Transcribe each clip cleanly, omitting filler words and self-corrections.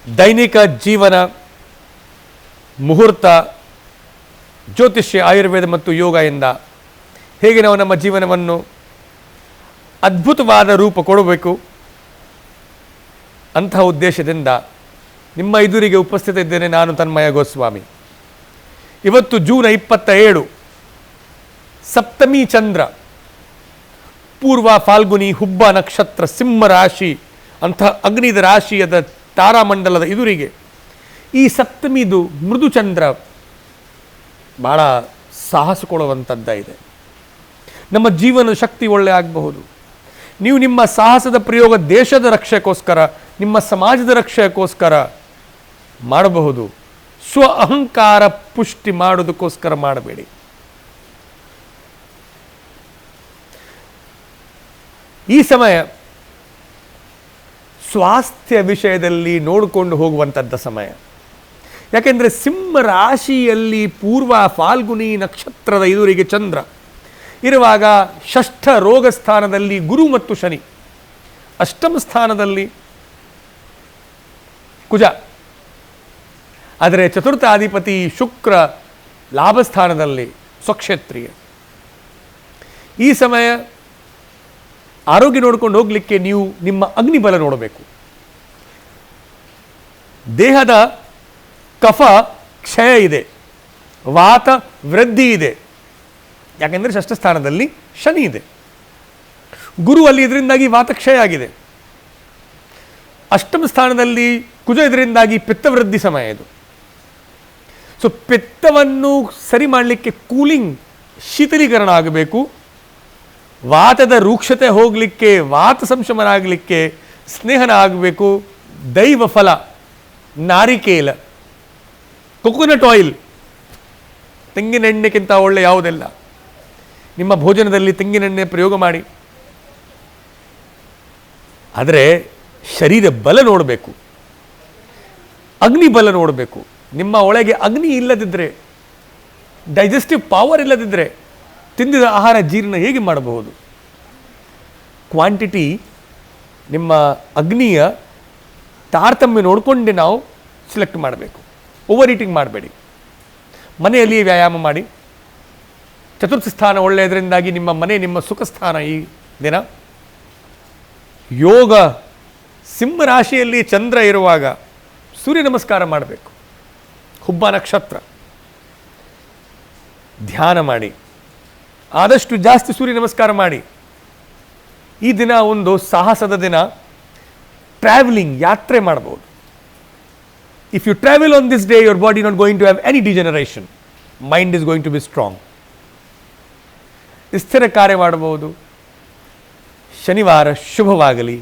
ದೈನಿಕ ಜೀವನ, ಮುಹೂರ್ತ, ಜ್ಯೋತಿಷ್ಯ, ಆಯುರ್ವೇದ ಮತ್ತು ಯೋಗ ಇಂದ ಹೇಗೆ ನಾವು ನಮ್ಮ ಜೀವನವನ್ನು ಅದ್ಭುತವಾದ ರೂಪ ಕೊಡಬೇಕು ಅಂತಹ ಉದ್ದೇಶದಿಂದ ನಿಮ್ಮ ಎದುರಿಗೆ ಉಪಸ್ಥಿತ ಇದ್ದೇನೆ ನಾನು, ತನ್ಮಯ ಗೋಸ್ವಾಮಿ. ಇವತ್ತು ಜೂನ್ 27, ಸಪ್ತಮಿ ಚಂದ್ರ, ಪೂರ್ವ ಫಾಲ್ಗುನಿ, ಹುಬ್ಬ ನಕ್ಷತ್ರ, ಸಿಂಹ ರಾಶಿ ಅಂತಹ ಅಗ್ನಿದ ರಾಶಿಯದ ತಾರಾಮಂಡಲದ ಎದುರಿಗೆ ಈ ಸಪ್ತಮಿದು ಮೃದು ಚಂದ್ರ ಭಾಳ ಸಾಹಸ ಕೊಡುವಂಥದ್ದ ಇದೆ. ನಮ್ಮ ಜೀವನದ ಶಕ್ತಿ ಒಳ್ಳೆ ಆಗಬಹುದು. ನೀವು ನಿಮ್ಮ ಸಾಹಸದ ಪ್ರಯೋಗ ದೇಶದ ರಕ್ಷೆಗೋಸ್ಕರ, ನಿಮ್ಮ ಸಮಾಜದ ರಕ್ಷೆಗೋಸ್ಕರ ಮಾಡಬಹುದು. ಸ್ವ ಅಹಂಕಾರ ಪುಷ್ಟಿ ಮಾಡೋದಕ್ಕೋಸ್ಕರ ಮಾಡಬೇಡಿ. ಈ ಸಮಯ ಸ್ವಾಸ್ಥ್ಯ ವಿಷಯದಲ್ಲಿ ನೋಡಿಕೊಂಡು ಹೋಗುವಂಥದ್ದ ಸಮಯ. ಯಾಕೆಂದರೆ ಸಿಂಹ ರಾಶಿಯಲ್ಲಿ ಪೂರ್ವ ಫಾಲ್ಗುನಿ ನಕ್ಷತ್ರದ ಎದುರಿಗೆ ಚಂದ್ರ ಇರುವಾಗ, ಷಷ್ಠ ರೋಗ ಸ್ಥಾನದಲ್ಲಿ ಗುರು ಮತ್ತು ಶನಿ, ಅಷ್ಟಮ ಸ್ಥಾನದಲ್ಲಿ ಕುಜ, ಆದರೆ ಚತುರ್ಥ ಅಧಿಪತಿ ಶುಕ್ರ ಲಾಭಸ್ಥಾನದಲ್ಲಿ ಸ್ವಕ್ಷೇತ್ರೀಯ. ಈ ಸಮಯ ಆರೋಗ್ಯ ನೋಡ್ಕೊಂಡು ಹೋಗಲಿಕ್ಕೆ ನೀವು ನಿಮ್ಮ ಅಗ್ನಿಬಲ ನೋಡಬೇಕು. ದೇಹದ ಕಫ ಕ್ಷಯ ಇದೆ, ವಾತ ವೃದ್ಧಿ ಇದೆ. ಯಾಕೆಂದರೆ ಷಷ್ಠ ಸ್ಥಾನದಲ್ಲಿ ಶನಿ ಇದೆ, ಗುರು ಅಲ್ಲಿ, ಇದರಿಂದಾಗಿ ವಾತ ಕ್ಷಯ ಆಗಿದೆ. ಅಷ್ಟಮ ಸ್ಥಾನದಲ್ಲಿ ಕುಜ, ಇದರಿಂದಾಗಿ ಪಿತ್ತವೃದ್ಧಿ ಸಮಯ ಇದು. ಸೊ ಪಿತ್ತವನ್ನು ಸರಿ ಮಾಡಲಿಕ್ಕೆ ಕೂಲಿಂಗ್, ಶೀತಲೀಕರಣ ಆಗಬೇಕು. ವಾತದ ರೂಕ್ಷತೆ ಹೋಗಲಿಕ್ಕೆ, ವಾತ ಸಂಶಮನ ಆಗಲಿಕ್ಕೆ ಸ್ನೇಹನ ಆಗಬೇಕು. ದೈವ ಫಲ, ನಾರಿಕೇಲ, ಕೊಕೊನಟ್ ಆಯಿಲ್, ತೆಂಗಿನೆಣ್ಣೆಗಿಂತ ಒಳ್ಳೆ ಯಾವುದೆಲ್ಲ. ನಿಮ್ಮ ಭೋಜನದಲ್ಲಿ ತೆಂಗಿನೆಣ್ಣೆ ಪ್ರಯೋಗ ಮಾಡಿ. ಆದರೆ ಶರೀರ ಬಲ ನೋಡಬೇಕು, ಅಗ್ನಿ ಬಲ ನೋಡಬೇಕು. ನಿಮ್ಮ ಒಳಗೆ ಅಗ್ನಿ ಇಲ್ಲದಿದ್ದರೆ, ಡೈಜೆಸ್ಟಿವ್ ಪವರ್ ಇಲ್ಲದಿದ್ದರೆ ತಿಂದಿದ ಆಹಾರ ಜೀರ್ಣ ಹೇಗೆ ಮಾಡಬಹುದು? ಕ್ವಾಂಟಿಟಿ, ನಿಮ್ಮ ಅಗ್ನಿಯ ತಾರತಮ್ಯ ನೋಡಿಕೊಂಡೆ ನಾವು ಸೆಲೆಕ್ಟ್ ಮಾಡಬೇಕು. ಓವರ್ ಈಟಿಂಗ್ ಮಾಡಬೇಡಿ. ಮನೆಯಲ್ಲಿ ವ್ಯಾಯಾಮ ಮಾಡಿ. ಚತುರ್ಥ ಸ್ಥಾನ ಒಳ್ಳೆಯದರಿಂದಾಗಿ ನಿಮ್ಮ ಮನೆ ನಿಮ್ಮ ಸುಖ ಸ್ಥಾನ. ಈ ದಿನ ಯೋಗ, ಸಿಂಹ ರಾಶಿಯಲ್ಲಿ ಚಂದ್ರ ಇರುವಾಗ ಸೂರ್ಯ ನಮಸ್ಕಾರ ಮಾಡಬೇಕು. ಹುಬ್ಬ ನಕ್ಷತ್ರ, ಧ್ಯಾನ ಮಾಡಿ. ಆದಷ್ಟು ಜಾಸ್ತಿ ಸೂರ್ಯ ನಮಸ್ಕಾರ ಮಾಡಿ. ಈ ದಿನ ಒಂದು ಸಾಹಸದ ದಿನ. ಟ್ರಾವೆಲಿಂಗ್, ಯಾತ್ರೆ ಮಾಡಬಹುದು. If you travel on this day, your body not going to have any degeneration. Mind is going to be strong. ಸ್ಥಿರ ಕಾರ್ಯ ಮಾಡಬಹುದು. ಶನಿವಾರ ಶುಭವಾಗಲಿ.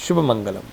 ಶುಭ ಮಂಗಲಂ.